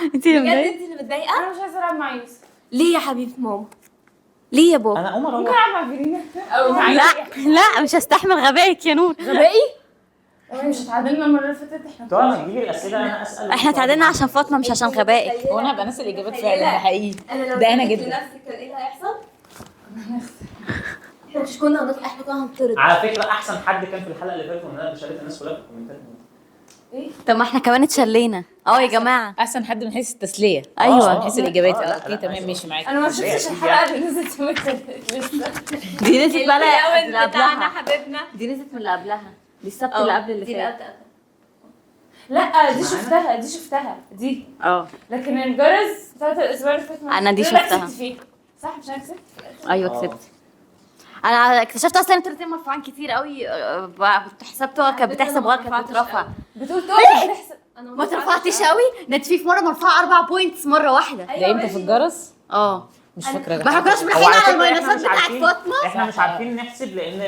انت اللي بجد مضايقه. انت اللي متضايقه. انا مش عايزه العب مع يوسف. ليه يا حبيبه ماما؟ ليه يا بابا؟ انا اقوم ممكن اروح. العب مع فيرينا او مع لا لا مش هستحمل غبائك يا نور. غبائي؟ مش اتعادلنا المره اللي فاتت احنا؟ طبعا لما تجيلي الاسئله انا اسال. احنا اتعادلنا عشان فاطمه مش عشان غبائك. هو انا هبقى ناسي الاجابات فعلا، ده حقيقي. انا لو ده انا سألت جدا. نفسك كان ايه اللي هيحصل؟ احنا مش كنا هنطلع، احنا كنا هنطرد. على فكره احسن حد كان في الحلقه اللي فاتت وان انا بشارك الناس كلها في الكومنتات. طب ما احنا كمان اتشلينا يا جماعه. احسن حد من حيث التسليه. أيوة. من حيث الاجابات. لا، اوكي لا، تمام أيوة. ماشي معاك. انا ما شفتش الحلقه اللي نزلت لسه. دي نزلت بقى اللي بتاعنا قبلها. حبيبنا. دي نزلت من اللي قبلها. دي السبت اللي قبل اللي دي فات. لا دي شفتها دي. لكن الجرس بتاعت الاسبوع اللي فات أنا دي لا، شفتها. كسبت فيه. صح مش انا كسبت؟ ايوه كسبت. انا اكتشفت اصلا انتوا الاتنين مرفوعين كتير قوي. حسبتها كانت بتحسب غلط، كانت بترفع. بتقول بتحسب. ما ترفعتش قوي. نتفي في مره مرفوعه 4 بوينتس مره واحده. ده امتى في الجرس؟ مش فاكره. ما احنا كناش هو بنحكي على على فكرة الماينسات مش بتاعت عارفين- فاطمه. احنا مش عارفين نحسب لان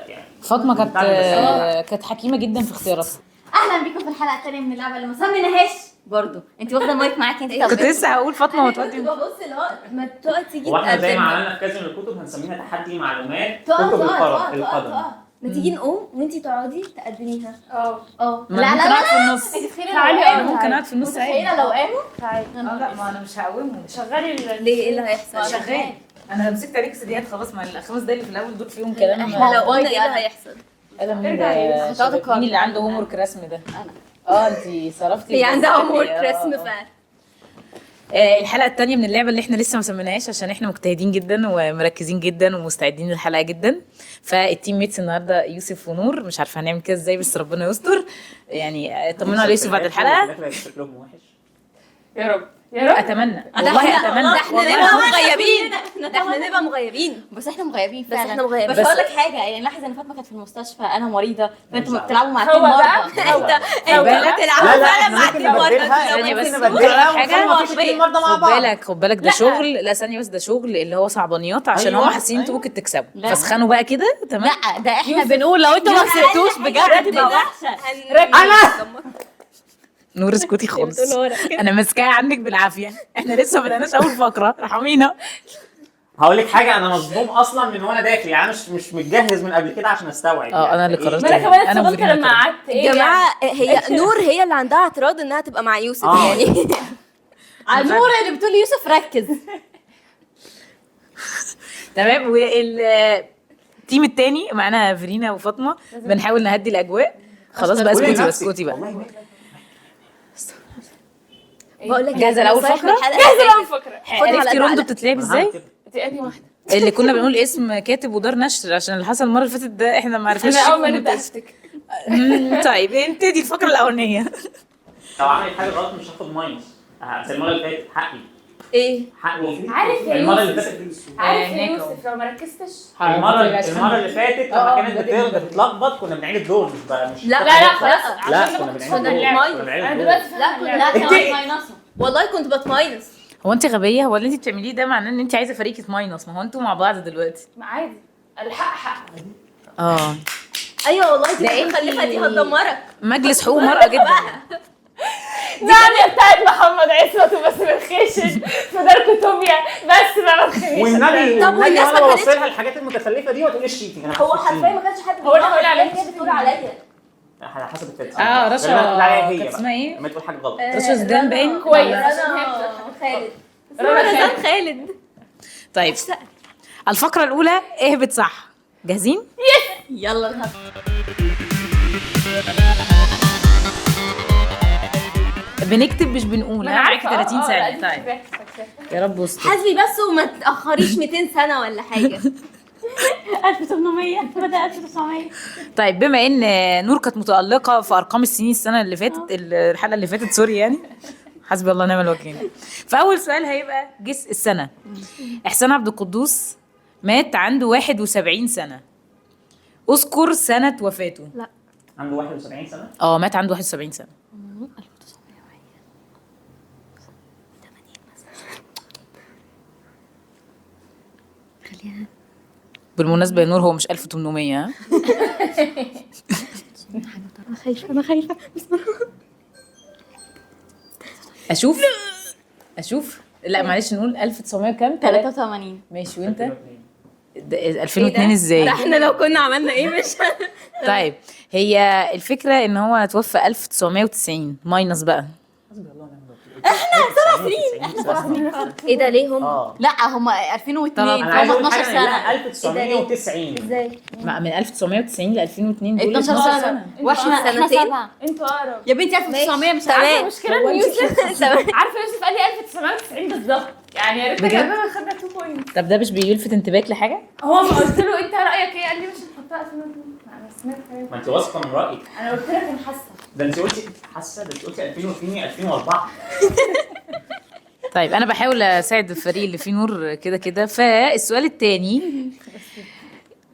يعني فاطمه كانت بتاع كانت حكيمه جدا في اختياراتها. اهلا بيكم في الحلقه الثانيه من اللعبه اللي ما سميناهاش برضو. انت واخده المايك معاكي انت. كنت لسه هقول فاطمه وتودي. ببص اللي هو ما تقعد تيجي هو احنا زي ما تقدم. عملنا في كذا من الكتب هنسميها تحدي معلومات تقعد كتب تقعد القدم. تقعد. ما تيجي نقوم وانتي تقعدي تقدميها. اه لا ممكن اقعد في النص. تعالي انا ممكن اقعد في النص عادي. متخيله لو قاموا؟ تعالي لا ما انا مش هقومهم. شغلي ليه ايه اللي هيحصل؟ شغال. انا مسكت عليك سديات خلاص. ما الخمس دقايق اللي في الاول دول فيهم كلام. احنا لو قلنا ايه اللي هيحصل؟ انا مين ارجع ده؟ هتقعد شباب. مين اللي عنده هوم ورك رسم ده؟ انت صرفتي. هي عندها امور آه. رسم فعلا. الحلقه الثانيه من اللعبه اللي احنا لسه ما سميناهاش عشان احنا مجتهدين جدا ومركزين جدا ومستعدين للحلقه جدا. فالتيم ميتس النهارده يوسف ونور. مش عارفه هنعمل كده ازاي بس ربنا يستر. يعني طمنوا على يوسف بعد الحلقه. شكلهم وحش. يا رب يا رب. اتمنى والله اتمنى. ده احنا نبقى مغيبين. ده احنا نبقى مغيبين. بس احنا مغيبين بس فعلا. احنا مغيبين. بس بس- هقول لك حاجه، يعني لاحظ ان فاطمه كانت في المستشفى، انا مريضه، فانتوا مش بتلعبوا مع هو اتنين بقى- مرضى. انت بالك؟ بتلعبوا لا فعلا احنا مع ممكن اتنين مرضى. نبدلها. ثانية ممكن بس. نبدلها حاجة ونخلي مفيش اتنين مرضى مع خد بعض. بالك خد بالك ده شغل. لا ثانيه بس، ده شغل اللي هو صعبانيات عشان أيوة، هم حاسين انتوا أيوة. ممكن تكسبوا لا. فاسخنوا بقى كده. تمام. لا ده احنا بنقول لو انتوا ما خسرتوش بجد تبقى وحشه. نور اسكتي خالص. انا ماسكاها عنك بالعافيه. احنا لسه ما بدأناش اول فقره. ارحمينا. هقول لك حاجه، انا مصدوم اصلا من وانا داخل، يعني انا مش متجهز من قبل كده عشان استوعب. انا اللي إيه؟ قررت. ما انا كمان أنا اتصدمت وفيرينا لما كده. قعدت ايه يا جماعه هي نور هي اللي عندها اعتراض انها تبقى مع يوسف يعني. على نور اللي بتقول يوسف ركز. تمام. والتيم التاني معانا فيرينا وفاطمه. بنحاول نهدي الاجواء. خلاص بقى قولي اسكتي بقى لنفسك. اسكتي بقى. والله بقول لك جاهزة لأول فقرة؟ جاهزه لهم فكره. عرفتي روندو بتتلعب ازاي؟ دي انهي واحده؟ اللي كنا بنقول اسم كاتب ودار نشر عشان اللي حصل المره اللي فاتت ده احنا ما عرفناش. انا اول ما نبدا افتكر. طيب انتدي الفقره الاولانيه. لو عملت حاجه غلط مش هاخد ماينس. زي المره اللي فاتت حقي. ايه؟ حقي. عارف يا المره اللي يوسف. فاتت عارف يا هناك يوسف لو ما ركزتش. المره اللي فاتت لما كانت ده بتتلخبط كنا بنعيد الدور مش بقى مش لا، لا لا خلاص. لا عشان كنا نبقى بنعيد كنا الدور. بنلعب. كنا بنعيد انا الدور. دلوقتي لا فاهمة لا اللعبة. كانوا ماينصوا. والله كنت بتماينس. هو انت غبيه؟ هو اللي انت بتعمليه ده معناه ان انت عايزه فريق ماينس. ما هو انتوا مع بعض دلوقتي. عادي الحق حق. ايوه والله دي ده مخلفه دي هتدمرك. مجلس حقوق مرأة جدا. نعم بتاعت محمد عصمت وبس بالخشن في دار كتوبيا بس ما بتخنيش. والنبي طب والناس وانا ما ببص كانتش- لها الحاجات المتخلفه دي وتقول الشيتنج. انا هو حرفيا ما كانش حد هو اللي هقول عليه. هي بتقول عليا. على حسب الفيلم. رشا كانت اسمها ايه؟ لما تقول حاجه غلط. رشا زدان باين. كويس. رنا خالد. رنا رنا خالد. طيب الفقره الاولى اهبط صح. جاهزين؟ يلا الهب. بنكتب مش بنقول. ما انا معاكي عارفه 30 ثانيه. طيب يا رب استر. حاسبي بس وما تاخريش 200 سنه ولا حاجه. 1800 بدا 1900. طيب بما ان نور كانت متألقة في ارقام السنين السنة اللي فاتت الحلقة اللي فاتت سوري يعني حسبي الله ونعم الوكيل. فاول سؤال هيبقى جس السنة. احسان عبد القدوس مات عنده 71 سنة. اذكر سنة وفاته. عنده 71 سنه. مات عنده 71 سنة. خليها بالمناسبة يا نور هو مش 1800 ها؟ انا خايفه اشوف اشوف. لا معلش نقول 1900 كام؟ 83. ماشي. وانت 2002 ازاي؟ ده احنا لو كنا عملنا ايه مش طيب هي الفكره ان هو توفى 1990 ماينس بقى. ايه ده ليه هم؟ لا هم 2002 انا عايز هم اقول 12 حاجه، سنه. لا 1990. ازاي؟ من 1990 ل 2002 دول 12 سنه واحنا سنتين؟ 7. انتوا اقرب. يا بنتي 1900 مش تمام. عارفه. المشكله ان يوسف عارفه يوسف قال لي 1990 بالظبط، يعني يا ريت بجد؟ كمان خدنا 2 بوينت. طب ده مش بيلفت انتباهك لحاجه؟ هو ما قلت له انت رايك ايه؟ قال لي مش هنحطها 2002. انا سمعت كلام. ما انت واثقه من رايك. انا قلت لك انا حاسه. ده انت قلتي حاسه، ده انت قلتي 2002 2004. طيب انا بحاول اساعد الفريق اللي فيه نور كده كده. فالسؤال الثاني،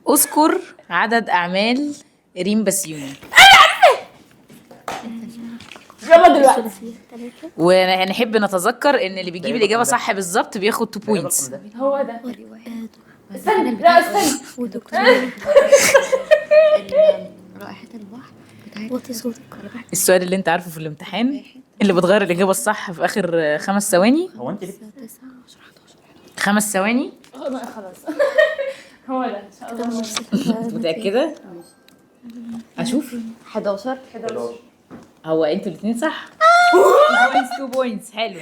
اذكر عدد اعمال ريم بسيوني. يلا دلوقتي. ونحب نتذكر ان اللي بيجيب الاجابه صح بالظبط بياخد 2 بوينتس. هو ده. استنى لا استنى. ودكتور رائحة البحر بتاعت وطي صوتك. السؤال اللي انت عارفه في الامتحان اللي بتغير الاجابه الصح في اخر 5 ثواني. هو انت ليه؟ 9 10 11 5 ثواني. خلاص. هو ده ان شاء الله. متاكده؟ اشوف. 11. هو انتوا الاثنين صح. 2 بوينتس. حلو.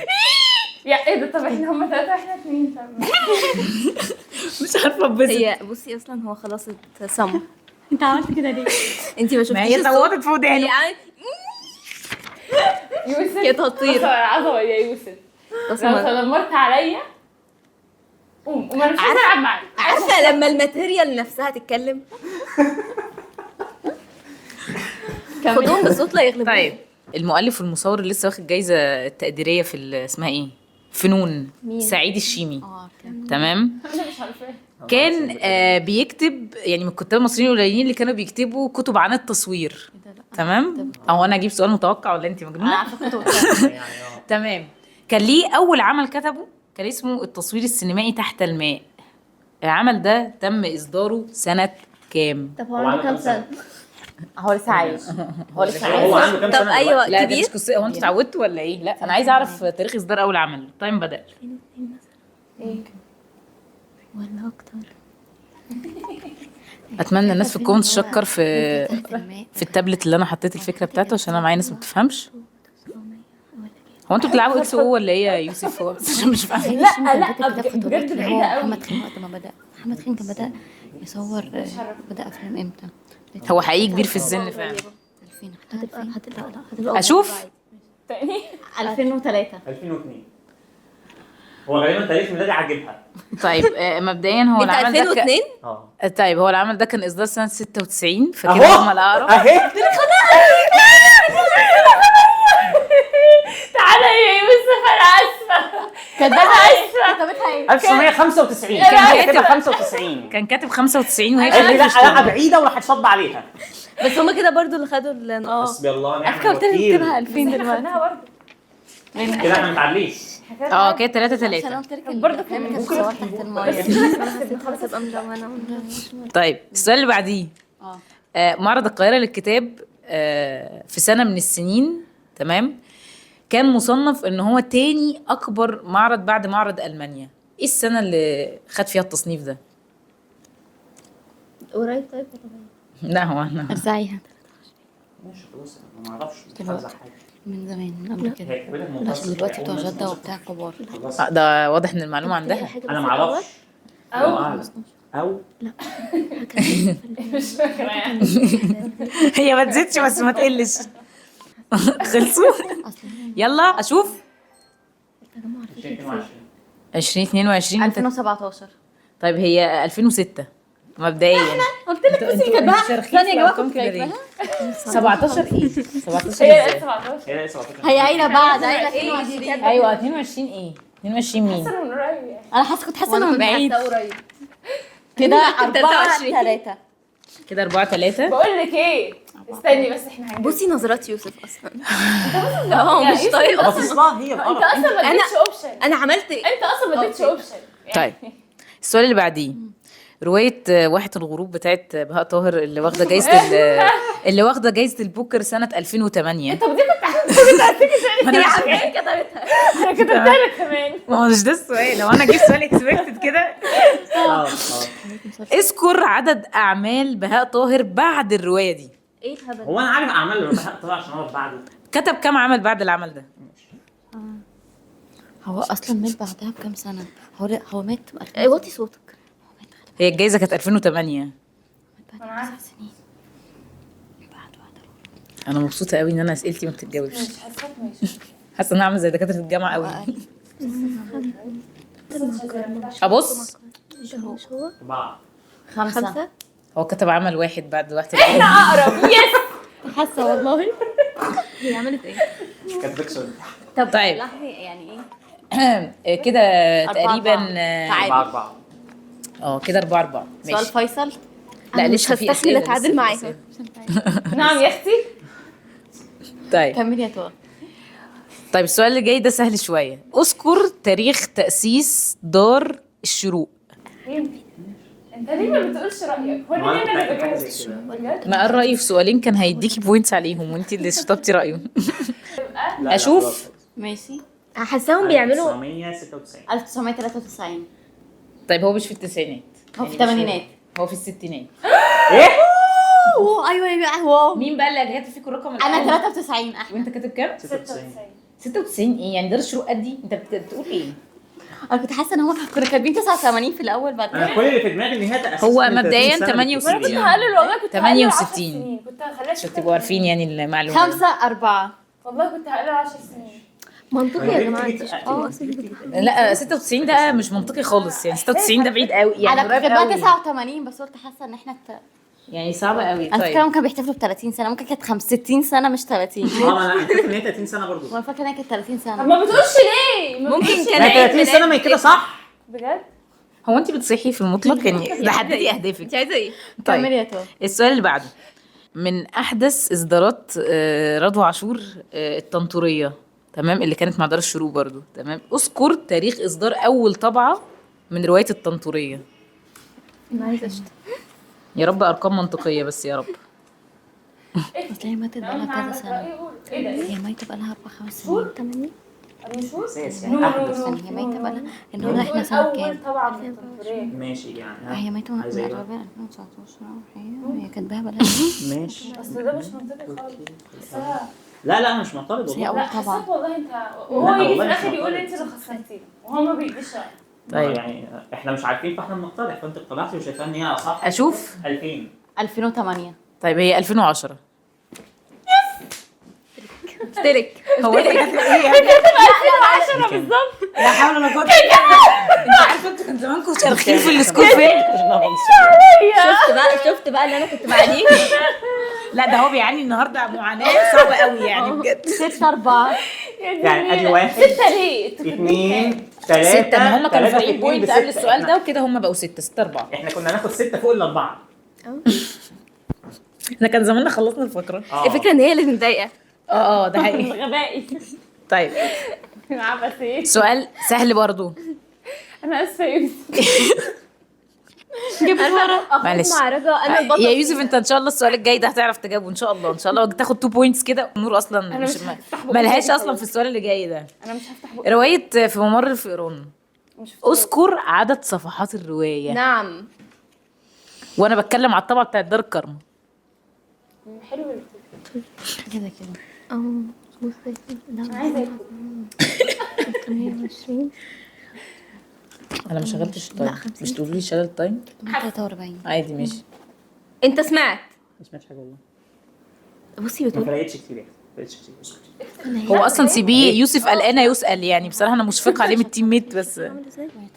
يا ايه ده؟ طب احنا هم 3 واحنا 2. طب مش عارفه اتبسط. هي بصي اصلا هو خلاص اتسمى. انت عملت كده ليه؟ انت ما ما شفتيش هي الصوت؟ صوتت في وداني. هي عملت يوسف كانت هتطير. بص على العظمه يا يوسف. بس لو ما- تنمرت عليا قوم انا مش عايزه العب معاك. عارفه لما الماتيريال نفسها تتكلم خدوهم بالصوت لا يغلبون. طيب المؤلف والمصور اللي لسه واخد جايزه التقديريه في اسمها ايه؟ فنون. سعيد الشيمي. تمام. انا مش عارفه. كان بيكتب يعني من الكتاب المصريين القليلين اللي كانوا بيكتبوا كتب عن التصوير. تمام. او انا اجيب سؤال متوقع ولا انت انا مجنونه؟ عارفه كنت تمام. كان ليه اول عمل كتبه كان اسمه التصوير السينمائي تحت الماء. العمل ده تم اصداره سنه كام؟ طب هو عنده كام سنه؟ هو لسه عايش. هو لسه هو عايش. عنده كام طب سنه؟ ايوه لا ده كبير مش قصه. هو انتوا اتعودتوا ولا ايه؟ لا انا عايزه اعرف تاريخ اصدار اول عمل. التايم بدا. ولا اكتر؟ اتمنى الناس في الكومنتس تشكر في تحت الماء. في التابلت اللي انا حطيت الفكره بتاعته عشان انا معايا ناس ما بتفهمش. هو انتوا بتلعبوا اكس او ولا ايه يا يوسف؟ هو بس عشان مش فاهم. لا بجد هو بعيده قوي. محمد خان وقت ما بدأ، محمد خان كان بدأ يصور بدأ أفلام إمتى؟ هو حقيقي كبير في السن فعلا. 2000 هتبقى اشوف. تاني 2003. 2002. هو غالبا تاريخ ميلادي عاجبها. طيب مبدئيا هو انت العمل ده 2002 اه طيب هو العمل ده كان اصدار سنه 96 فكده اهو هم الاقرب. اهي. تعالى يا يوسف انا اسفه. كتبتها ايه؟ 1995 كان كان كاتبها كاتب- 95. كان كاتب 95 وهي قال لي كانت لا لا بعيده وراح تصب عليها. بس هما كده برضو اللي خدوا النقاط. حسبي الله ونعم قلت لها الوكيل. اكتبها 2000 دلوقتي. خدناها برضه. كده احنا متعادلين. كده 3 عشان 3. قلت لك برضه الفيلم كان كان صور تحت المايه. هتبقى مدونة. طيب السؤال اللي بعديه. معرض القاهره للكتاب في سنه من السنين تمام كان مصنف ان هو تاني اكبر معرض بعد معرض المانيا. ايه السنه اللي خد فيها التصنيف ده؟ قريب طيب لا هو انا أرزعيها ماشي خلاص انا ما اعرفش مش عايز حاجه. من زمان من قبل كده. هي كتبتها عشان منتصف. دلوقتي بتوع جدة وبتاع كبار. خلاص. ده واضح ان المعلومه عندها. انا ما اعرفش. أو او مش فاكره يعني. هي ما تزيدش بس ما تقلش. خلصوا. يلا اشوف. 2022 انت 2017. طيب هي 2006 مبدئيا. قلت لك بس كاتباها ثانيه يا جماعه كنت كاتباها 17 ايه؟ 17 هي ازاي؟ 17. هي 17. هي قايله بعد قايله 22. ايوه 22 ايه؟ 22 مين؟ حاسه من قريب يعني. انا حاسه كنت حاسه انه من بعيد قريب كده. 23. 4-3. كده 4 3. بقول لك ايه استني بس احنا هنجيب. بصي نظرات يوسف اصلا مش طايقه بس اصلا هي انت بقرف. اصلا ما اديتش اوبشن. انا عملت انت اصلا ما اديتش اوبشن. طيب السؤال اللي بعديه رواية واحة الغروب بتاعت بهاء طاهر اللي واخدة جايزة اللي واخدة جايزة البوكر سنة 2008. طب دي كنت انا كتبتها لك كمان. ما هو مش ده السؤال، لو انا جبت سؤال اكسبكتد كده. اذكر عدد اعمال بهاء طاهر بعد الروايه دي. ايه الهبل؟ هو انا عارف اعمال بهاء طاهر عشان اقعد بعده. كتب كام عمل بعد العمل ده؟ هو اصلا مات بعدها بكام سنه؟ هو مات وطي صوتك. هي الجايزه كانت 2008. بعد 9 سنين بعد انا مبسوطه قوي ان انا اسئلتي ما بتتجاوبش. مش حاساك ماشي. حاسه ان انا عامله زي دكاتره الجامعه قوي. ابص، بعض. 5. هو كتب عمل واحد بعد واحد. اقرب يس. حاسه والله. هي عملت ايه؟ كانت بيكسل. طب طيب. لحظه يعني ايه؟ كده 4-4. تقريبا تعادل. 4 كده 4-4. سؤال ماشي. فيصل. لا مش لسه في هستحمل اسئله. اتعادل لسه في معاها. أسئلة. نعم يا اختي. طيب كملي يا توه. طيب السؤال اللي جاي ده سهل شويه. اذكر تاريخ تاسيس دار الشروق. انت ليه ما بتقولش رايك؟ هو ما ليه أنا انا متأكد حاجة بجاوب؟ زي كده. بجد؟ ما قال رايي في سؤالين كان هيديكي بوينتس عليهم وانت اللي شطبتي رايه. لا، لا، أشوف. خلاص. ماشي. حاساهم بيعملوا 1996. 1993. طيب هو مش في التسعينات، هو في الثمانينات. هو في الستينات. ايه؟ اوه ايوه ايوه واو. مين بقى اللي جات فيكم الرقم انا الأول؟ 93 احمد. وانت كاتب كام؟ 96. 96 ايه يعني دار الشروق قدي؟ انت بتقول ايه؟ انا كنت حاسه ان هو كنا كاتبين 89 في الاول بعد كده. انا كل اللي في دماغي ان هي تأسست هو من 30 مبدئيا سنة 68. بالكتير كنت يعني. هقلل والله، كنت هقلل 10 68. سنين. كنت هخليها عشان تبقوا عارفين يعني المعلومه. 5-4. والله كنت هقلل 10 سنين. منطقي يا جماعه. لا 96 ده مش منطقي خالص، يعني 96 ده بعيد قوي يعني انا كنت قريب كاتباها قوي. 89 بس قلت حاسه ان احنا يعني صعبه قوي. انا فاكره طيب ممكن بيحتفلوا ب 30 سنه، ممكن كانت 60 سنه مش 30. اه انا فاكر ان هي 30 سنه برضه. وانا فاكره ان هي كانت 30 طب سنه. ما بتقولش ليه؟ ممكن كان لا عيد 30 سنه ما هي كده صح. بجد؟ هو انت بتصيحي في المطلق يعني ده حددي اهدافك. انت عايزه ايه؟ كملي طيب يا تو. السؤال اللي بعده. من احدث اصدارات رضوى عاشور الطنطوريه، تمام، اللي كانت مع دار الشروق برضو، تمام. اذكر تاريخ اصدار اول طبعه من روايه الطنطوريه. انا عايزه اشتغل. يا رب ارقام منطقيه بس يا رب. اصل هي ماتت بقالها كذا سنه. ايه ده؟ هي ميتة بقالها 4-5 سنين 80. مشهور؟ يعني هي ميتة بقالها ان هو احنا سنة اول كام؟ طبعا من الطنطورية. ماشي يعني ها. هي ميتة من عايزة إيه بقى؟ 2019 هي كاتباها بقالها. ماشي. اصل ده مش منطقي خالص. حاساها لا لا انا مش معترض بس هي والله. لا أول طبعا. حاساك والله انت لا، وهو يجي في والله الاخر مش يقول معترض. انت اللي خسرتيني وهو ما بيديش رأي. طيب يعني احنا مش عارفين فاحنا بنقترح، فانت اقترحتي وشايفاه ان هي صح. اشوف. 2000. 2008. طيب هي 2010. اشترك. هو انت كاتبه ايه يعني؟ 10 بالظبط. لا حول ولا قوه الا بالله. انت عارفه انتوا كان زمانكم شارخين في السكول فين؟ شفت بقى اللي انا كنت بعانيه. لا ده هو بيعاني النهارده معاناه صعبه قوي يعني بجد. 6-4. يعني ادي 1 6 ليه؟ 2 3 6 ما هم كانوا فارقين بوينت قبل السؤال ده وكده هم بقوا 6-4. احنا كنا ناخد 6 فوق الاربعه. احنا كان زماننا خلصنا الفقره. الفكره ان هي اللي متضايقه. اه ده حقيقي. غبائي. طيب عبثي. سؤال سهل برضو. انا اسفه يا يوسف. جبت ورا معلش. مع رجاء انا البطل. يا يوسف انت ان شاء الله السؤال الجاي ده هتعرف تجاوبه ان شاء الله، ان شاء الله تاخد 2 بوينتس كده. نور اصلا مش مش هفتح بقى ملهاش تاني اصلا خلاص. في السؤال اللي جاي ده. انا مش هفتح بقى. روايه في ممر الفئران. مش هفتح اذكر عدد صفحات الروايه. نعم. وانا بتكلم على الطبعه بتاعت دار الكرم. بقى. حلو الفكرة. كده كده. بصي انا عايزه اكل. 120. انا ما شغلتش التايم. 50. مش تقولوا لي شغل التايم 43. عادي ماشي. انت سمعت. ما سمعتش حاجه والله. بصي ما بتقول فرقتش كتير يعني. ما فرقتش كتير. اسكت. هو اصلا سيبيه يوسف قلقانه يسال يعني بصراحه انا مشفقه عليه من التيم ميت بس.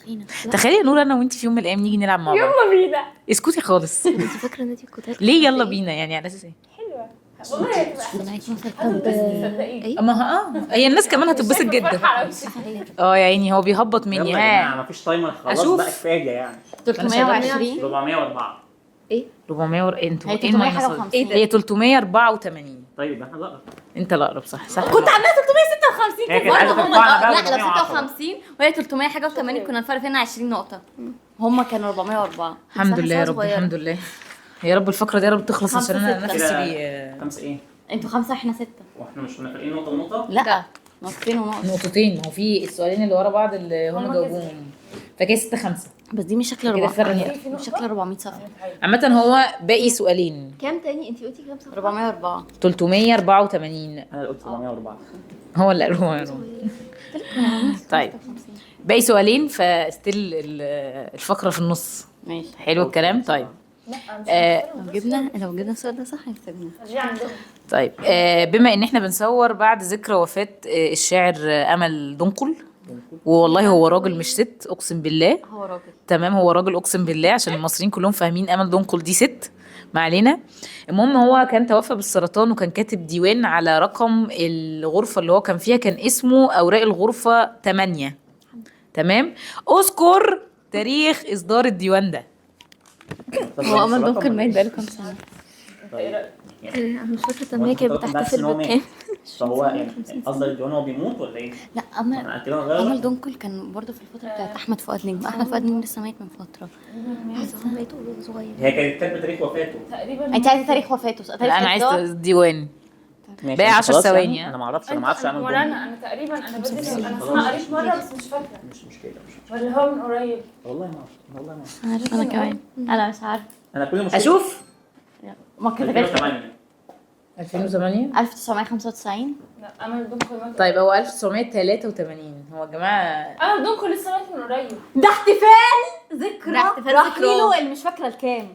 تخينة. تخيلي يا نور انا وانت في يوم من الايام نيجي نلعب مع بعض. يلا بينا. اسكتي خالص. انت فاكرة ان دي كتاب؟ ليه يلا بينا يعني على اساس ايه؟ حلوه والله هي تبقى حلوة. معاكي مثلا تصدقيني. ايه؟ اما هي الناس كمان هتتبسط جدا. فرحة على وشك. اه يا عيني هو بيهبط يلا مني. يا جماعه ها ما فيش تايمر خلاص أشوف. بقى كفايه يعني. 320. 404. 400 انتوا هي ايه 300 الماينس؟ حاجة و50. هي 384. طيب احنا بقى انت الاقرب صح صح. كنت عاملاها 356 هي كده كانت عايزة برضه. ترفعنا بقى لا 410. 350 وهي 300 حاجه و80 كنا الفرق بيننا 20 نقطه. هم كانوا 404. الحمد لله يا مساحة رب صغيرة. الحمد لله. يا رب الفقره دي يا رب تخلص عشان انا 5-6. نفسي كده 5 ايه؟ انتوا 5 احنا 6. واحنا مش كنا فارقين نقطه ونقطه؟ لا نقطتين ونقط. نقطتين، ما هو في السؤالين اللي ورا بعض اللي هم جاوبوهم، فكده 6-5. بس دي مش شكل كده 400. فرق مش شكل 400 صفحه. عامة هو باقي سؤالين. كام تاني انت قلتي كام صفحه؟ 404. 384. انا قلت 704. هو اللي قالوه. طيب باقي سؤالين فستيل الفقرة في النص. ماشي. حلو الكلام. طيب لو جبنا السؤال ده صح هيكسبنا. طيب بما ان احنا بنصور بعد ذكرى وفاة الشاعر امل دنقل، والله هو راجل مش ست، اقسم بالله. هو راجل. تمام هو راجل اقسم بالله، عشان المصريين كلهم فاهمين امل دنقل دي ست، ما علينا. المهم هو كان توفى بالسرطان، وكان كاتب ديوان على رقم الغرفة اللي هو كان فيها، كان اسمه اوراق الغرفة 8. تمام. اذكر تاريخ اصدار الديوان ده. هو امل دنقل ميت بقاله كام سنه؟ انا مش فاكره التنميه كانت بتحتفل بكام. فهو يعني قصد الديوان هو بيموت ولا ايه؟ لا انا كده غير. امل دنقل كان برضه في الفتره بتاعت احمد فؤاد نجم. احمد فؤاد نجم لسه ميت من فتره. هو ميت وهو صغير. هي كانت كاتبه تاريخ وفاته تقريبا. انت عايزه تاريخ وفاته؟ لا انا عايز ديوان. ماشي، باقي أنت 10 خلاص ثواني. يعني؟ انا ما اعرفش، انا ما اعرفش اعمل ولا جمله. انا تقريبا انا بدرس، انا قريت مره بس مش فاكره. مش مشكله ولا هو من قريب. والله ما اعرف، والله ما اعرف. انا كمان. انا مش عارفه. انا كل مشكله اشوف. ما كده 2008. 2008. 1995. لا امل دنكل مات. طيب هو 1983. هو يا جماعه امل دنكل لسه مات من قريب. ده احتفال ذكرى ده احتفال رحيله اللي مش فاكره الكام.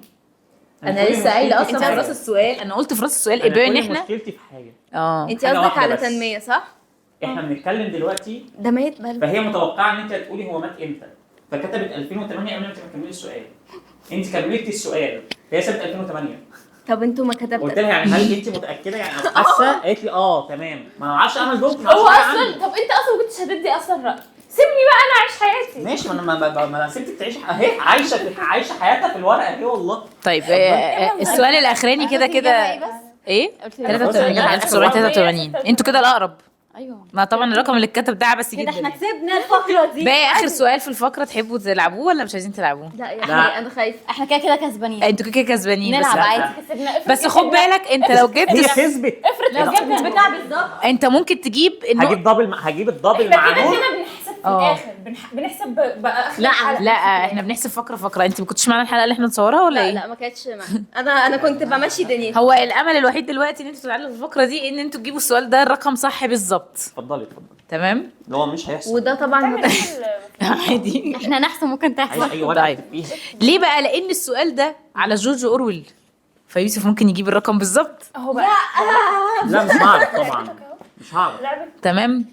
انا لسه قايله اصلا في راس السؤال، انا قلت في راس السؤال انا ايه ان كل احنا مشكلتي في حاجه، انت حاجة قصدك واحدة على بس. تنميه صح؟ احنا بنتكلم دلوقتي ده ميت بقاله. فهي متوقعه ان انت هتقولي هو مات امتى، فكتبت 2008 قبل ما تكملي السؤال. انت كملتي السؤال فهي سابت 2008. طب انتوا ما قلت كتبتوا لها يعني هل انت متاكده يعني أو حاسه؟ قالت لي تمام. ما انا ما اعرفش اعمل دول، هو اصلا طب انت اصلا ما كنتش هتدي اصلا راي. سيبني بقى انا اعيش حياتي. ماشي. ما انا ما انا سبتك تعيش اهي، عايشه حياتها في الورقه اهي والله. طيب السؤال الاخراني كده ايه 83. 1983. انتوا كده الاقرب. ايوه ما طبعا الرقم اللي اتكتب ده عبثي كده جدا احنا يعني. كسبنا الفقره دي. باقي اخر سؤال في الفقره، تحبوا تلعبوه ولا مش عايزين تلعبوه؟ لا يا لا. حبيبي انا خايفه. احنا كده كده كسبانين. انتوا كده كسبانين بس نلعب لا. عادي. كسبنا. بس خد بالك انت لو هي جبت كسبت. لو جبنا البتاع بالظبط. انت ممكن تجيب هجيب الدبل احنا مع كده نور. كده بنحسب في اه. الاخر. بنحسب بقى اخر لا، الحلقة. لا احنا بنحسب فقره. انت ما كنتش معانا الحلقه اللي احنا نصورها ولا لا ايه؟ لا ما كانتش معايا. انا كنت بمشي دنيتي. هو الامل الوحيد دلوقتي ان انتوا تتعلموا في الفقره دي ان انتوا تجيبوا السؤال ده الرقم صح بالظبط. اتفضلي. تمام. اللي هو مش هيحصل. وده طبعا عادي. احنا نحسن ممكن تحصل. اي ورقه طيب. فيها. ليه بقى؟ لان السؤال ده على جورج اورويل، فيوسف ممكن يجيب الرقم بالظبط. اهو بقى. لا مش هعرف طبعا، مش هعرف. لعبه. تمام.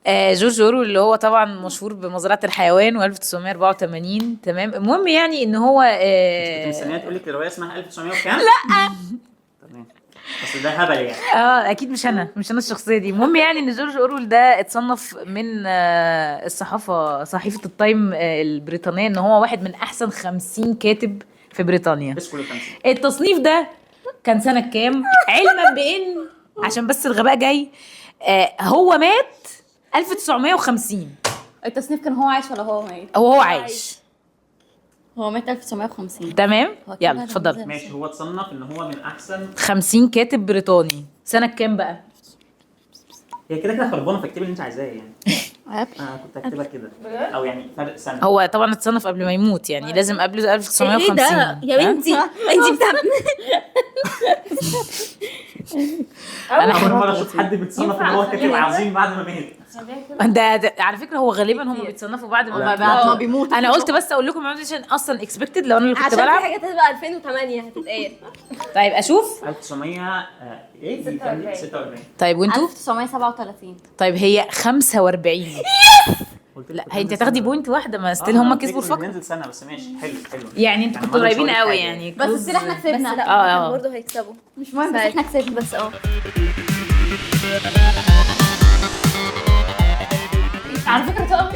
جورج اورويل اللي هو طبعا مشهور بمزرعه الحيوان و1984. تمام. المهم يعني ان هو كنت مستنيه تقول لك الروايه اسمها 1900 وكام؟ لا تمام. بس ده هبل يعني. اكيد مش انا الشخصيه دي. المهم يعني ان جورج اورويل ده اتصنف من الصحافه، صحيفه التايم البريطانيه، ان هو واحد من احسن 50 كاتب في بريطانيا. بس كله 50. التصنيف ده كان سنه كام؟ علما بان عشان بس الغباء جاي، هو مات 1950. التصنيف كان هو عايش ولا هو ميت؟ وهو عايش. هو مات 1950. تمام. هو كده يلا اتفضل. ماشي. هو اتصنف ان هو من احسن. 50 كاتب بريطاني. سنه كام بقى؟ هي كده كده خربانه، فاكتبي اللي انت عايزاه يعني. قبل. انا كنت اكتبها كده بجد؟ او يعني فرق سنه. هو طبعا اتصنف قبل ما يموت، يعني لازم قبل ايه 1950. ده يا بنتي انت بتعملي انا اول مره حرام. اشوف حد بيتصنف ان هو كاتب عظيم بعد ما مات. ده على فكره هو غالبا هم بيتصنفوا بعد ما ما بيموت. انا قلت بس اقول لكم المعلومه دي عشان اصلا اكسبكتد لو انا اللي كنت عشان في بلعب. حاجه تبقى 2008 هتتقال. طيب اشوف. 1900 ايه دي؟ 46. طيب وانتوا؟ 1937. طيب هي 45. قلت لا لك هي انت هتاخدي بوينت واحده، ما ستيل هم كسبوا الفقره. ننزل سنه بس ماشي. حلو يعني انتوا كنتوا برضه مش قريبين هقول قوي حاجة. يعني. بس ستيل احنا بس كسبنا. لا برضه هيكسبوا. مش مهم بس احنا كسبنا. بس على فكره تقى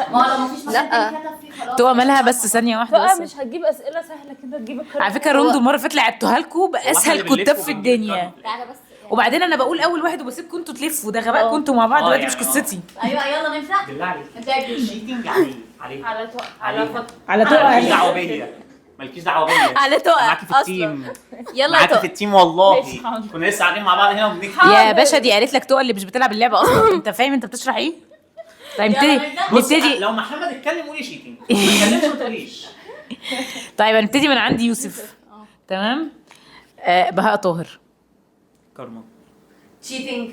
ما هو لو مفيش لا. مكان تاني كتب فيه خلاص. تبقى مالها بس ثانيه واحده بقى بس. مش هتجيب اسئله سهله كده تجيب الكلام. على فكره روندو المره اللي فاتت لعبتوها لكم باسهل اللي كتاب بنلف في وبنجيب الدنيا. تعالى بس. وبعدين انا بقول اول واحد وبسيبكم انتوا تلفوا، ده غباء كنتوا مع بعض دلوقتي، مش يعني قصتي. ايوه يلا نمسح. بالله عليك. ابدأ. شيتنج عليه على فتره. على ماليش تقع. دعوه بيا. مالكيش دعوه بيا. على تقع معاكي في أصلاً. التيم. يلا معاكي في تقع. التيم والله. ماشي، حاضر. كنا لسه قاعدين مع بعض هنا وبنكتب. يا باشا دي قالت لك تقل اللي مش بتلعب اللعبه اصلا. انت فاهم انت بتشرح ايه؟ طيب بص نبتدي. لو محمد اتكلم قولي شيتنج، ما اتكلمش ما تقوليش. طيب هنبتدي من عندي يوسف. تمام. بهاء طاهر. كارما. تشيتنج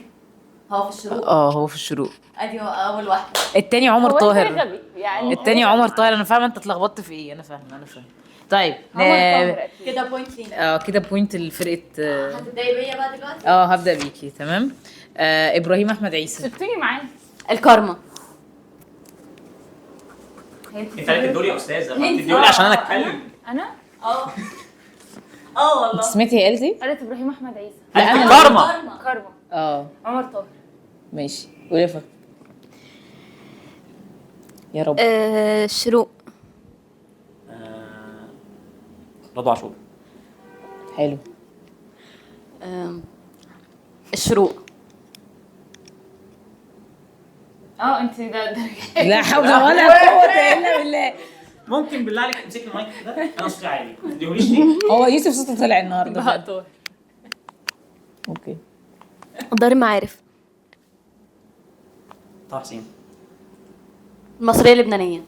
هو في الشروق. هو في الشروق. ادي هو اول واحده. التاني عمر هو طاهر. كده غبي يعني. التاني عمر طاهر. انا فاهمه انت اتلخبطت في ايه. انا فاهمه. طيب عمر طاهر أكيد. كده بوينت لينا. كده بوينت لفرقه. هتبداي بيا بقى دلوقتي. هبدا بيكي. تمام. ابراهيم احمد عيسى. سبتوني معاه. الكارما. انت عليك الدور يا استاذه، ما بتديهولي عشان انا اتكلم. انا اه انت والله. سمعتي هي قالت ايه؟ قالت ابراهيم احمد عيسى. لا، أنا- كارما. كارما. عمر طاهر. ماشي قولي يا فندم. يا رب. الشروق. رضوى عاشور. حلو. الشروق. انت ده لا حول ولا قوه الا بالله. ممكن بالله عليك امسك المايك ده، انا صوتي عالي ما تديهوليش ليه؟ هو يوسف صوته طلع النهارده. بهاء طاهر. اوكي. دار المعارف. طه حسين. المصريه اللبنانيه.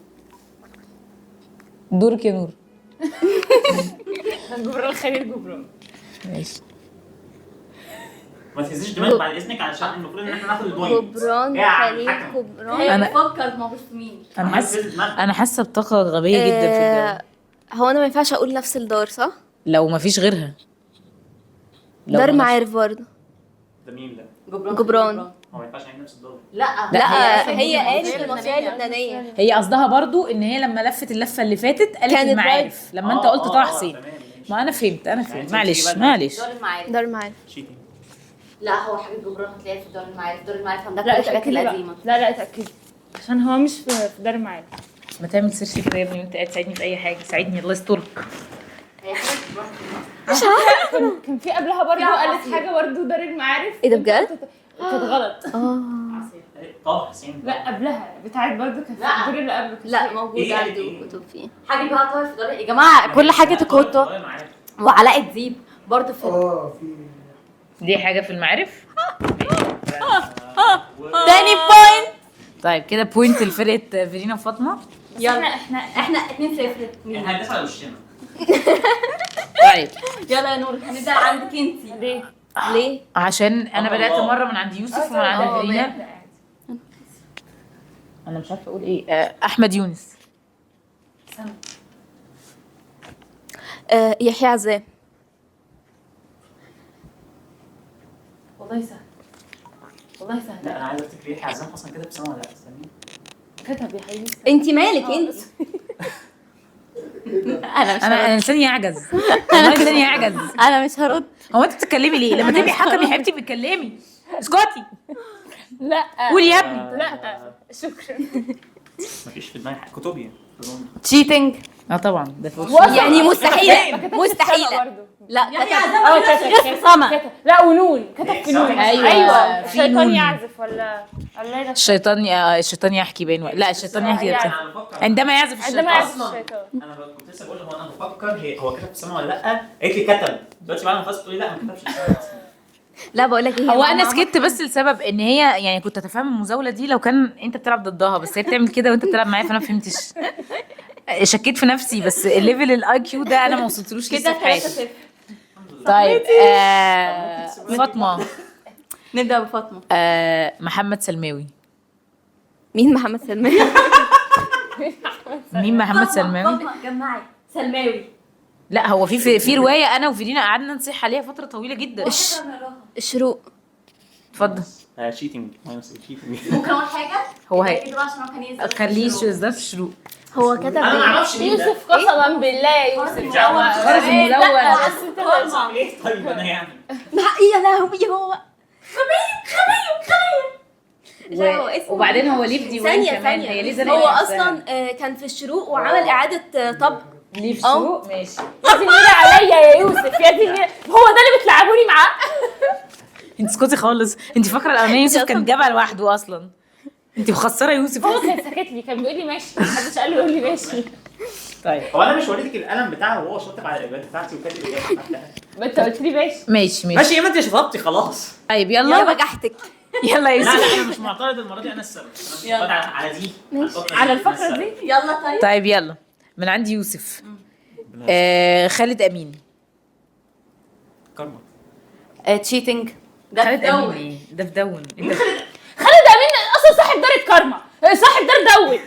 دورك يا نور. جبران خليل جبران. ماشي. ما تهزيش دماغك بعد اذنك علشان المفروض ان احنا ناخد البوينت. جبران يا عم خليل الحكم. جبران. هي أنا- بتفكر ما مش مين. انا حاسه بطاقه غبيه جدا في الجو. هو انا ما ينفعش اقول نفس الدار صح؟ لو ما فيش غيرها. دار معارف برضه. ده مين ده؟ جبران. هو ما ينفعش نعمل نفس الدور. لا لا هي هي قالت قالت المصريه اللبنانيه. هي قصدها برضو ان هي لما لفت اللفه اللي فاتت قالت كانت المعارف لما انت قلت طه حسين. تمام، ماشي. ما انا فهمت يعني معلش انت معلش. دار المعارف. دار المعارف. شيتنج. لا هو حاجه جبران هتلاقيها في دار المعارف. دار المعارف عندها كل لا الحاجات اتاكدي بقى. القديمه. لا اتاكدي عشان هو مش في دار المعارف. ما تعمل سيرش كده يا ابني وانت قاعد تساعدني في اي حاجه. ساعدني الله يسترك. هي حاجه جبران. كان في قبلها برضه قالت حاجه برضه دار المعارف. ايه ده بجد؟ كانت غلط. طه حسين. لا قبلها بتاعت برضه كانت في لا. الدور اللي قبله كانت لا في- موجود إيه عندي قالت إيه؟ وكتب فيه. حاجه بقى طاهر في دار يا جماعه كل حاجه تكوتو. وعلاء الديب برضه في دي حاجه في المعارف. تاني بوينت. طيب كده بوينت لفرقه فيرينا وفاطمه. يلا احنا احنا 2-0. احنا هندسه على وشنا. طيب يلا يا نور هنبدا عندك انتي. ليه؟ ليه؟ عشان انا بدات الله. مره من عند يوسف ومن عند فيرينا. بجد عادي. انا مش عارفه اقول ايه. احمد يونس. يحيى عزام. والله سهل. والله سهل. لا انا عايز افتكر يحيى عزام اصلا كده بسنه ولا لا استني. كتب يا حبيبي. انت مالك انت؟ انا مش انا هرد. انسان يعجز. والله انسان يعجز. انا مش هرد. هو انت بتتكلمي ليه؟ لما تبقي حكم يا حبيبتي بتتكلمي. اسكتي. لا قولي يا ابني. لا شكرا. مفيش في دماغي كتبي. تشيتنج. طبعا ده في يعني مستحيله مستحيله. لا كتب كتب سما. كتب. لا ونون كتب في نون. أيوة، في الشيطان نون. يعزف ولا لا الشيطان يحكي باين لا الشيطان يحكي يعني. ده عندما يعزف عندما الشيطان. يعزف الشيطان. انا كنت لسه بقول هو انا بفكر هو كتب في السما ولا لا؟ قالت لي كتب. دلوقتي بعد ما خلصت تقولي لا ما كتبش في السما. لا بقول لك ايه هو انا سكت بس لسبب ان هي يعني كنت اتفهم المزاوله دي لو كان انت بتلعب ضدها بس هي بتعمل كده وانت بتلعب معايا فانا ما فهمتش. شكيت في نفسي بس الليفل الاي كيو ده انا ما وصلتلوش لسه في حياتي. طيب فاطمه. نبدا بفاطمه. محمد سلماوي. مين محمد سلمان؟ مين محمد سلماوي؟ فاطمه جمعي سلماوي. لا هو في روايه انا وفيرينا قعدنا نصيح عليها فتره طويله جدا. الشروق. اتفضل. شيتنج. شيتنج. ممكن اقول حاجه؟ هو هي كده عشان هو كان ينزل. خليه ده في الشروق. هو كتب انا ما ايه؟ اعرفش مين ده. يوسف قسما بالله يا يوسف. خالد الملون. اعمل ايه طيب انا يعني. يا لهوي هو وبعدين هو ليه في ديوان ثانية كمان ثانية هي ليه زنقت هو نفسها؟ اصلا كان في الشروق وعمل اعادة طبع. ليه في الشروق ماشي. يا دي النيلة عليا يا يوسف يا دي النيلة. هو ده اللي بتلعبوني معاه. انت اسكتي خالص. انت فاكره الاولاني يوسف كان جابها لوحده اصلا. انت مخسره يوسف. هو كان ساكت لي كان بيقول لي ماشي محدش قال له يقول لي ماشي. طيب هو انا مش وريتك القلم بتاعه وهو شاطر على الاجابات بتاعتي وكاتب الاجابه بتاعتها. ما انت قلت لي ماشي. ماشي ماشي يا ما انت شطبتي خلاص. طيب يا يلا بجحتك. يلا يا لا يوسف. لا انا مش معترض المره دي، انا السبب. انا معترض على دي على الفقره دي. يلا طيب. طيب يلا من عندي يوسف. خالد امين. كارما. تشيتنج. خالد امين ايه ده في دون انت خالد امين اصلا صاحب دار الكارما، صاحب دار دون.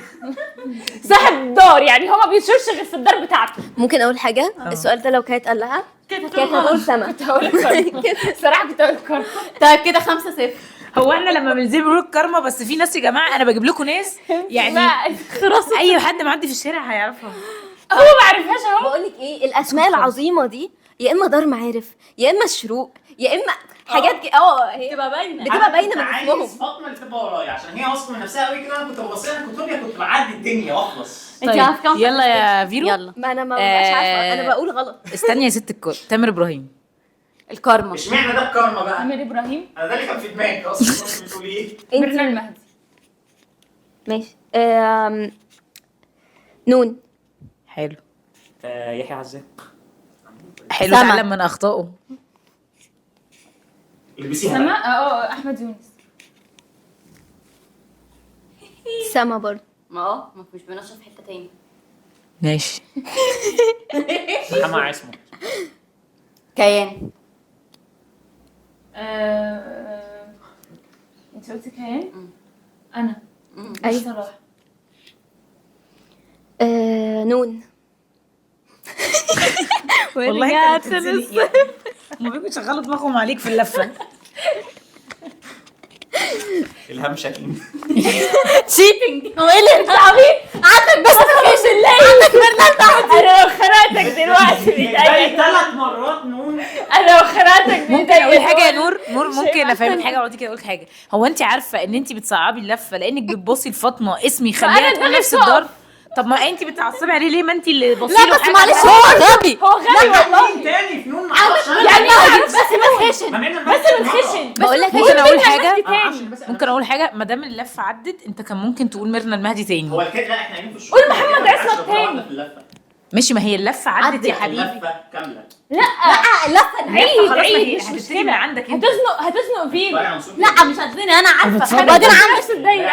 صاحب دار، يعني هو ما بيشورش غير في الدار بتاعته. ممكن اقول حاجه؟ السؤال ده لو كانت قال لها كانت هتقول سما. كنت هقول الكارما الصراحه، كنت هقول الكارما. طيب كده 5-0. هو احنا لما بننزل بنقول كارما، بس في ناس يا جماعه انا بجيب لكم ناس يعني خلاص اي حد معدي في الشارع هيعرفها. هو ما عرفهاش اهو. بقول لك ايه، الاسماء العظيمه دي يا اما دار معارف يا اما الشروق يا اما حاجات هي تبقى باينه. بتبقى باينه من عايز اسمهم. فاطمه اللي تبقى ورايا عشان هي واثقه من نفسها قوي كده. انا كنت ببص لها كتبيا كنت بعدي الدنيا واخلص. انت عارفه كام؟ يلا يا فيرو. يلا. ما انا ما ببقاش عارفه، انا بقول غلط. استني يا ست الكل. تامر ابراهيم. الكارما. اشمعنى ده الكارما بقى؟ عامر ابراهيم. انا ده اللي كان في دماغي اصلا. بتقولي ايه؟ ميرنا المهدي. ماشي. نون. حلو يحيى عزام. حلو. سما. تعلم من اخطائه. البسيها سما. بقى. احمد يونس. سما برضه. ما مش بنشرب في حته تاني. ماشي. محمد عصمت. كيان. انت قلتي كيان؟ انا. ايوه. صلاح. نون. والله انت بتنزلي ما بيجوا يشغلوا دماغهم عليك في اللفه. الهام شاهين. تشيتنج. هو ايه اللي انت عبيط؟ عندك بس مفيش الليل. عندك مرنات. انا لو خنقتك دلوقتي جاي 3 مرات نون. انا لو خنقتك ممكن اقول حاجه يا نور؟ ممكن افهمك حاجه واقعدي كده اقول حاجه. هو انت عارفه ان انت بتصعبي اللفه لانك بتبصي لفاطمه اسمي يخليها فأنا تقول دماغي نفس بتقف. الدار؟ طب ما انت بتعصبي عليه ليه؟ ما انت اللي بصي لا له بس حاجة معلش بقى. هو غبي. هو غبي والله. مين تاني في نون معرفش. يعني بس ما تخشن. بس بنخشن. بقول لك ممكن اقول حاجه؟ تاني. ممكن اقول حاجه؟ ما دام اللفه عدت انت كان ممكن تقول ميرنا المهدي تاني. هو الكده لا احنا قايمين في الشغل. قول محمد عصمت تاني. ماشي ما هي اللفه عدت يا حبيبي. اللفه كامله. لا لا عيد خلاص ما هي عيد مش هتبتدي من مشكله. عندك انت. هتزنق فينا. لا مش هتزني انا عارفه. بتفرج. وبعدين عندك نفس الضيق.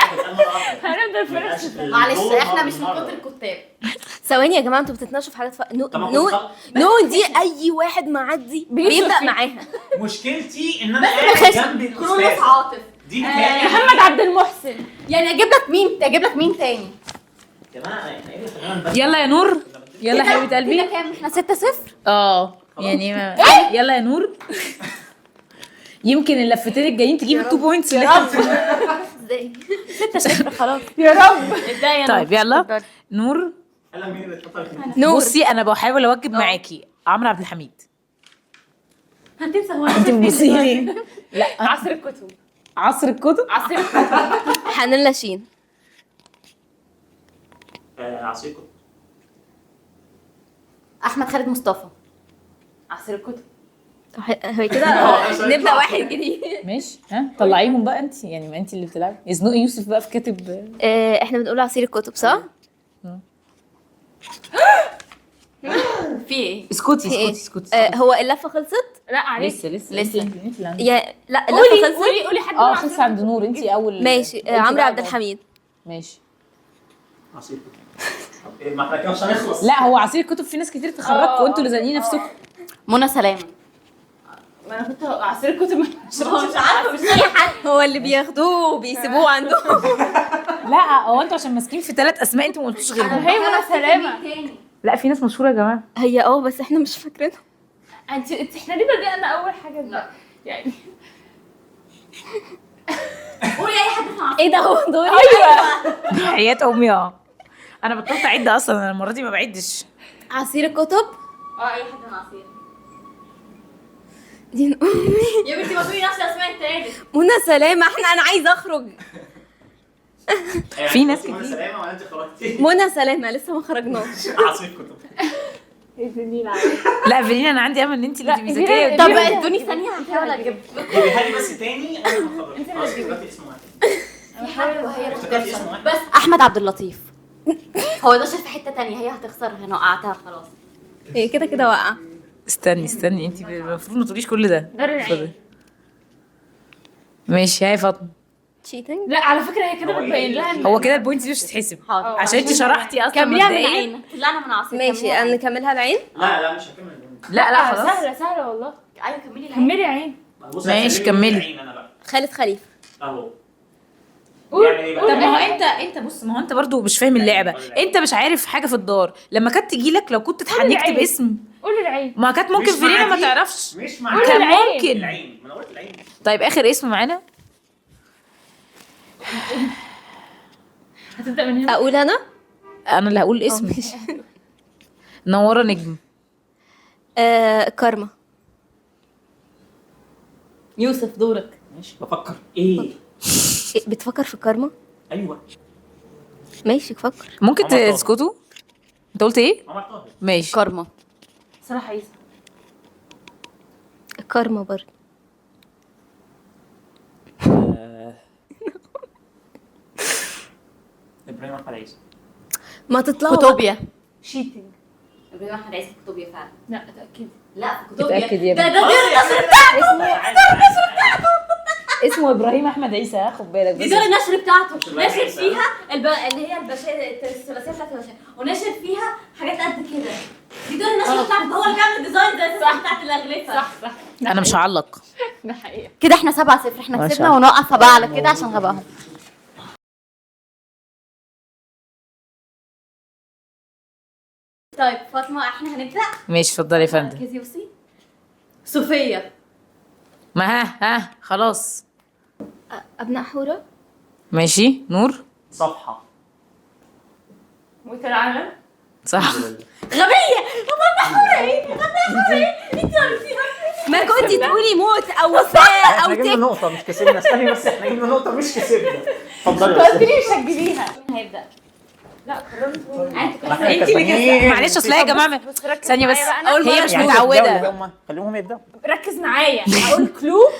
هنفضل في نفس الضيق. معلش احنا مش من كتر الكتاب. ثواني يا جماعه، انتوا بتتناقشوا في حاجات طب ما نون. كنت خلاص. نون دي اي واحد معدي بيبدا معاها. مشكلتي ان انا قاعد جنب كلهم الاستاذ. عاطف. دي بتهيألي محمد عبد المحسن. يعني اجيب لك مين تاني؟ يا جماعه احنا ايه اللي خلانا نبدأ؟ يلا يا نور. يلا يا حبيبه كده قلبي. كام؟ احنا 6-0. يعني يلا يا نور. يمكن اللفتين الجايين تجيب ال2 بوينتس اللي ازاي؟ 6-0 خلاص. يا رب. ابدأي يا نور. طيب يلا نور. قلم مين اللي اتفضل فيه؟ نور. بصي انا بحاول اوجب معاكي. عمرو عبد الحميد. هتنسى هو انت بتبصي ليه؟ عصر الكتب. عصر الكتب. عصر الكتب. حنان لاشين. عصير كتب. احمد خالد مصطفى. عصر الكتب. هي كده نبدا واحد جديد. ماشي ها طلعيهم بقى انت، يعني ما انت اللي بتلعبي. يزنقي يوسف بقى في كاتب. احنا بنقول عصير الكتب صح؟ في ايه؟ اسكتي في ايه؟ اسكتي. هو اللفه خلصت؟ لا عليك. لسه انت اللي عندك. لا قولي اللفه خلصت. قولي حد. خلص عند نور. انت اول. ماشي. انت عمرو بقى عبد الحميد. ماشي. عصير كتب. طب إيه، ما احنا كده مش هنخلص. لا هو عصير الكتب في ناس كتير تخرجكم وانتوا اللي زانقين نفسكم. منى سلامه. ما انا كنت عصير الكتب. مش عارفه مش اي حد. هو اللي بياخدوه وبيسيبوه عنده. لا هو انتوا عشان ماسكين في 3 اسماء انتوا ما قلتوش غيرهم. هي منى سلامه. لا في ناس مشهوره يا جماعه. هي بس احنا مش فاكرينها. انت احنا ليه بدأنا اول حاجه لا يعني. قولي اي حد في ايه ده هو دوري؟ ايوه. حياه امي انا بطلت اعد اصلا. انا المره دي ما بعدش. عصير الكتب. اي حد من عصير. دين يا بنتي ما تقولي نفس الاسماء التاني. منى سلامه. انا عايزه اخرج. يعني في ناس كنتي منى كتير. سلامه ولا انت خرجتي؟ منى سلامه لسه ما خرجناش. عصير كتب. لا فيلينا انا عندي امل ان انت اللي تبقي ذكيه. طب ادوني ثانيه هحاول اجيب. جيبيها لي بس تاني قبل ما اخرج. خلاص دلوقتي اسمه واحد. في حد وهي افتكرتي اسمه واحد. بس احمد عبد اللطيف. هو نشر في حته تانية، هي هتخسر، انا وقعتها خلاص. هي كده كده واقعه. استني انت المفروض ما تقوليش كل ده. دار العين. اتفضلي. ماشي هاي فاطمه. تشيتنج. لا على فكره هي كده هو إيه؟ بتبين لها إن- هو كده البوينت دي مش هتتحسب حاضر. عشان انت شرحتي اصلا كمليها من مبدئيا. العين، طلعنا من عصير. ماشي انا نكملها العين. لا مش هكمل. لا خلاص. سهله والله. ايوه كملي العين. كملي عين. بص ماشي، هسلمك كملي. العين انا بقى خالد خليفه. اهو. قول. يعني إيه بقى؟ طب ما هو انت بص، ما هو انت برضو مش فاهم اللعبه، انت مش عارف حاجه في الدار. لما كانت تجي لك لو كنت اتحنكت العين. باسم، قول العين. ما كانت ممكن مش فيرينا ما معاكي. تعرفش. مش قول مع كان العين. ممكن. العين، ما انا قلت العين. طيب اخر اسم معانا. هتبدا من هنا. اقول انا. انا اللي هقول اسم. نوره نجم. كارما. يوسف دورك. ماشي بفكر ايه. إيه، بتفكر في كارما؟ ايوه ماشي فكر. ممكن عمر طاهر. تسكتوا؟ انت قلت ايه؟ عمر طاهر. ماشي. كارما. صراحه عيسى. كارما برضه. ابراهيم احمد عيسى. ما تطلعوا. كوتوبيا. شيتنج. ابراهيم احمد عايز كوتوبيا فعلا. لا تاكيد. لا كوتوبيا. اتأكد يا ده ابني. دور النشر بتاعته. اسمه ابراهيم احمد عيسى، خد بالك دي بس. دور النشر بتاعته، مش ناشر العيسى. فيها اللي هي الثلاثيه بتاعت البشر، وناشر فيها حاجات قد كده. دي دور النشر بتاعته، هو اللي بيعمل ديزاين زي الصح بتاعت الاغلفه. صح انا مش هعلق. ده حقيقه. كده احنا 7-0، احنا ما كسبنا شاء ونوقف بقى على كده عشان غباهم. طيب فاطمه احنا هنبدا. ماشي اتفضلي يا فندم. ركزي بصي. صوفيا. ما ها خلاص. ابناء حوره. ماشي. نور. صفحه. موت العالم. صح. غبيه. انت عرفتيها. ما كنتي تقولي موت او وفاء او احنا جبنا تك. نقطه مش كسبنا. استني بس، احنا جبنا نقطه مش كسبنا. اتفضلي انت يا قلت أستاذ. لي مش هتجيبيها. هيبدا. لا قررت احنا انت اللي كسبانين. معلش اصل هي يا جماعه بس ركز ثانيه بس، معايا بقى. اول أنا هي مش يعني متعوده. خليهم يبداوا. ركز معايا هقول كلو.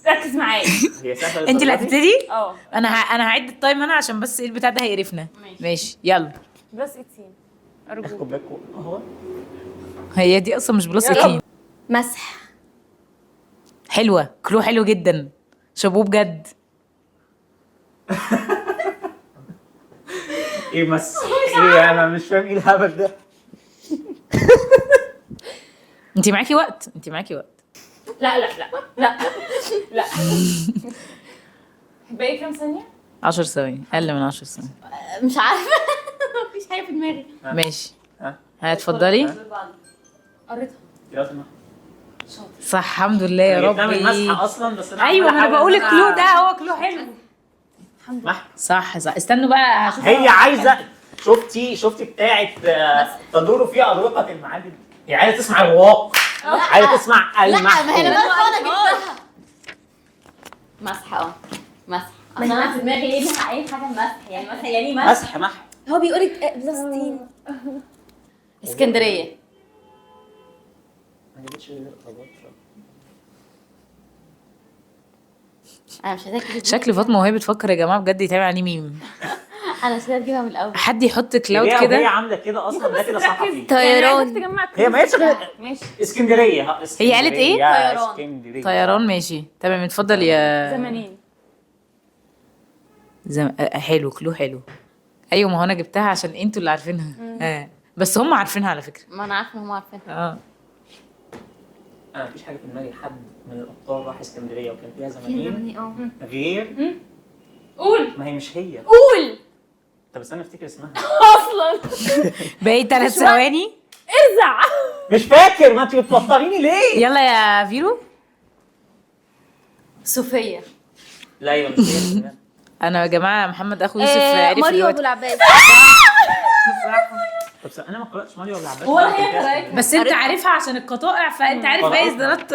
ركز معايا. هي سهله. انت اللي هتبتدي. اه انا هعد التايم انا عشان بس البتاع ده هيقرفنا. ماشي يلا. بس 18 ارجوك. كوباك اهو. هي دي اصلا مش بلس يا رب. 18. مسح. حلوه، كلو حلو جدا، شابوه بجد. ايه بس ايه، انا مش فاهم ايه الهبل ده. انت معاكي وقت. لا لا لا لا لا. باقي كام ثانية؟ 10 ثواني، اقل من 10 ثواني. مش عارفه. مفيش حاجه في دماغي. ماشي. ها هتفضلي. قريتها. يلا. صح الحمد لله يا جبتها من ربي. مسحه اصلا، بس انا ايوه ما انا عمال بقول أحاول الكلو إن ده أنا- هو كلو حلو. صح استنوا بقى هشوف. هي عايزه. شفتي بتاعت تدور في اروقه المعادن. هي عايزه تسمع الواقع، عايزه تسمع لا ما هي المحكوم. بقى انا جبتها. مسح مسح. اصل انا في دماغي ايه اي حاجه مسح، يعني مثلا يعني مسح. مسح. هو بيقولك بلس 16. اسكندريه. ما جبتش غير أبوات. انا مش عايزاك تجيب. شكل فاطمه وهي بتفكر يا جماعه بجد يتعمل عليه ميم. انا مش عايزاك تجيبها من الاول. حد يحط كلاود وهي كده. عامله كده اصلا، ده كده صحفي. طيران. هي ما قالتش غير ماشي. اسكندريه. هي قالت إيه؟ طيران. اسكندريه. طيران. ماشي تمام اتفضل يا زمانين. حلو كلو حلو. ايوه ما هو انا جبتها عشان انتوا اللي عارفينها. بس هم عارفينها على فكره. ما انا عارفه ان هم عارفين. انا مفيش حاجه في دماغي حد من الابطال راح اسكندريه وكان فيها زمانين غير. قول. ما هي مش هي. قول. طب استنى افتكر اسمها. اصلا باقي 3 ثواني. ارزع. مش فاكر، ما انت بتوتريني ليه؟ يلا يا فيرو. صوفيا. لا ايوه مش هي. انا يا جماعه محمد اخو يوسف عرف ماريو الوقت. ابو العباس. طب انا ما قراتش ماريو ولا عباس. هو هي قرايتها. بس انت عارفها عشان القطائع، فانت عارف باقي اصدارات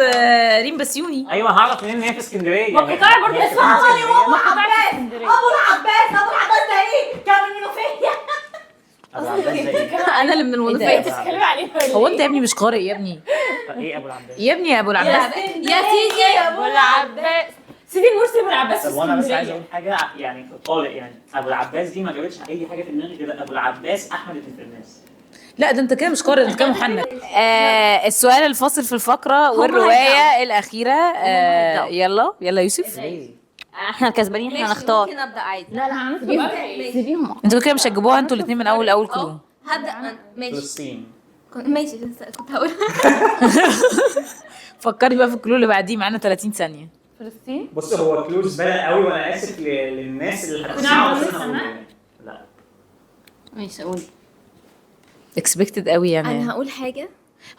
ريم بسيوني. ايوه هعرف منين ان هي في اسكندريه. ما القطاع برضه هي في اسمها اسكندرية. ماريو ابو العباس. ابو العباس ده ايه؟ كان من المنوفيه. ابو العباس ده ايه؟ انا اللي من المنوفيه. بتتكلمي عليه ولا هو إيه؟ انت يا ابني مش قارئ يا ابني؟ ايه ابو العباس؟ يا ابني يا ابو العباس. يا سيدي ابو العباس سيدي مرسي ابو العباس طب وانا بس عايز اسكندريه. اقول حاجه يعني طالق يعني ابو العباس دي ما جابتش اي حاجه في دماغي غير ابو العباس احمد الفرناس. لا ده انت كده مش قارئ، انت كده محنك. السؤال الفاصل في الفقره والروايه الاخيره. يلا يلا يوسف. احنا الكسبانين، احنا هنختار. ممكن ابدا عادي. لا هنسيبها. سيبيهم. انتوا كده مش هتجيبوها انتوا الاثنين من اول كلو. هبدا أنا. ماشي فلسطين. ماشي كنت هقول فكري بقى في الكلو اللي بعديه، معانا 30 ثانيه. فلسطين. بص هو كلوز بلد قوي وانا اسف للناس اللي نعم، هتسمعوا بس لسه انا أنا. هقول يعني. لا ماشي قولي. اكسبكتد قوي يعني. انا هقول حاجه.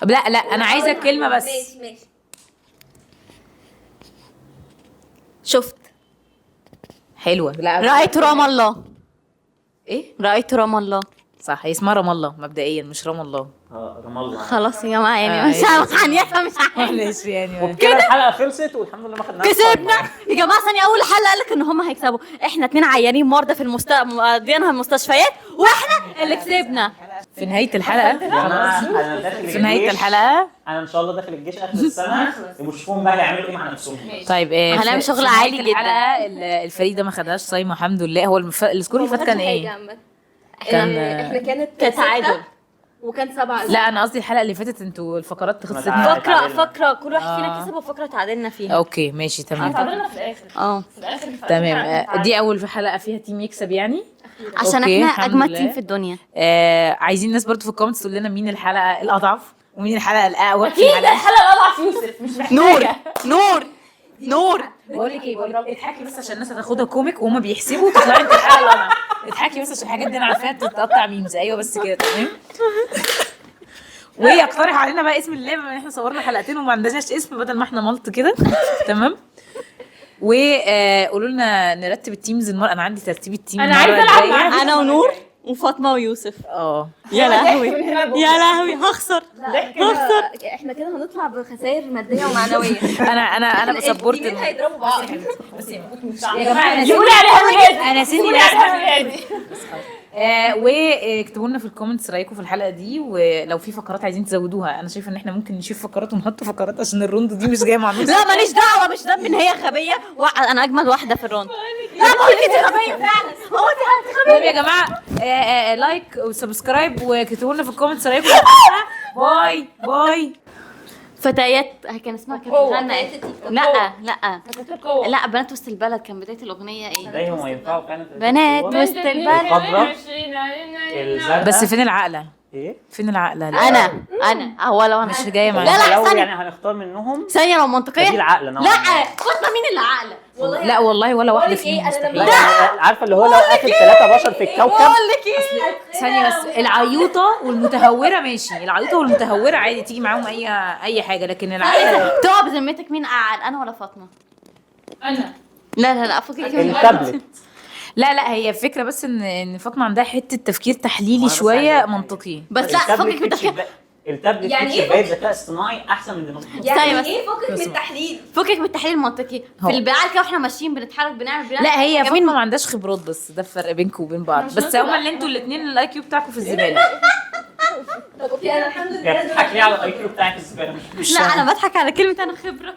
طب لا انا عايزه كلمه بس. ماشي شفت. حلوه. لا رأيت رام الله. ايه رأيت رام الله. صح، هي اسمها رام الله مبدئيا مش رام الله. رام الله. خلاص يا جماعة يعني آه، مش هنفهم، مش معلش يعني. كده الحلقه خلصت والحمد لله ما خدناش كسبنا يا جماعة. ثانية أول حلقة قال لك إن هم هيكسبوا، إحنا 2 عيانين مرضى في مودينها المستشفيات وإحنا اللي كسبنا. في نهايه الحلقه انا داخل في نهايه الجيش. الحلقه انا ان شاء الله داخل الجيش اخر السنه وبشوفهم بقى هيعملوا ايه مع نفسهم. طيب هنعمل في- شغل في نهاية عالي جدا. الحلقه الفريق ده ما خدهاش صايمه الحمد لله. هو السكور اللي فات كان ايه؟ كان احنا كانت تعادل. 6 وكان 7. لا انا قصدي الحلقه اللي فاتت انتوا الفقرات خلصت. تعادل. فقرة كل واحد فينا كسب وفقرة تعادلنا فيها. اوكي ماشي تمام. تعادلنا في الاخر. في الاخر تمام دي اول حلقه فيها تيم يكسب يعني. عشان أوكي، إحنا الحمد أجمد لله. تيم في الدنيا. عايزين الناس برضو في الكومنتس تقول لنا مين الحلقه الاضعف ومين الحلقه الاقوى في اكيد الحلقه. الحلقه الاضعف يوسف مش محتاجه. نور. بقول لك ايه، اضحكي بس عشان الناس هتاخدها كوميك وهم بيحسبوا تطلعي انت الحلقه الاضعف. اضحكي بس عشان الحاجات دي انا عارفاها بتتقطع ميمز. ايوه بس كده تمام. ويقترح علينا بقى اسم اللعبه، ان احنا صورنا حلقتين وما عندناش اسم بدل ما احنا ملط كده. تمام. وقولوا لنا نرتب التيمز انا عندي ترتيب التيم انا عايزه المرة العب الجاية. معاك. أنا ونور وفاطمة ويوسف. يا لهوي يا لهوي هخسر. احنا كده هنطلع بخسائر ماديه ومعنويه. انا بسبورت التيمين هيضربوا بعض. يا جماعه يقولي عليها ولادي. انا سني يقولي لازم. عليها ولادي. واكتبوا لنا في الكومنتس رايكم في الحلقه دي، ولو في فقرات عايزين تزودوها. انا شايفه ان احنا ممكن نشوف فقرات ونحط فقرات عشان الروند دي مش جايه مع نص. لا ماليش دعوة، مش ذنب إن هي غبية. أنا أجمد واحدة في الروند. لا ما هي كده غبية فعلا. هو أنت غبية. طيب يا جماعه لايك وسبسكرايب وكتبوا لنا في الكومنتس رايكم. باي باي. فتيات كان اسمها كانت بتغنى ايه؟ لا قوة. لا بنات وسط البلد كان بداية الأغنية ايه؟ دايما ينفعوا فعلا بنات وسط البلد. الخضراء الزرقاء. بس فين العقله؟ ايه؟ فين العقله؟ أنا هو لو أنا مش جايه لا معايا. لا لو ثانية يعني هنختار منهم ثانية لو منطقية. دي العقل لا فاطمة مين اللي عاقلة؟ لا والله ولا واحده فيهم مستحيل. عارفه اللي هو لو اخر 3 بشر في الكوكب. بقول لك ايه؟ ثانيه بس، العيوطه والمتهوره ماشي. العيوطه والمتهوره عادي تيجي معاهم اي حاجه، لكن العقل تقع بذمتك مين أعقل، أنا ولا فاطمة؟ انا لا فكك من التابلت. لا هي فكره بس ان فاطمه عندها حته تفكير تحليلي شويه منطقي. بس لا فكك من التفكير. التابلت يعني فيه ايه شبايه ذكاء اصطناعي احسن من دماغنا. يعني يعني ايه فكك من التحليل؟ فكك من التحليل المنطقي. هو. في البعال كده واحنا ماشيين بنتحرك بنعمل لا هي كمان فاطمه ما عندهاش خبرات، بس ده الفرق بينكم وبين بعض. بس هما اللي انتوا الاثنين الاي كيو بتاعكم في الزباله. طب اوكي انا الحمد لله يعني بتضحك ليه على الاي كيو بتاعك الزباله؟ لا أنا بضحك على كلمة أنا خبرة.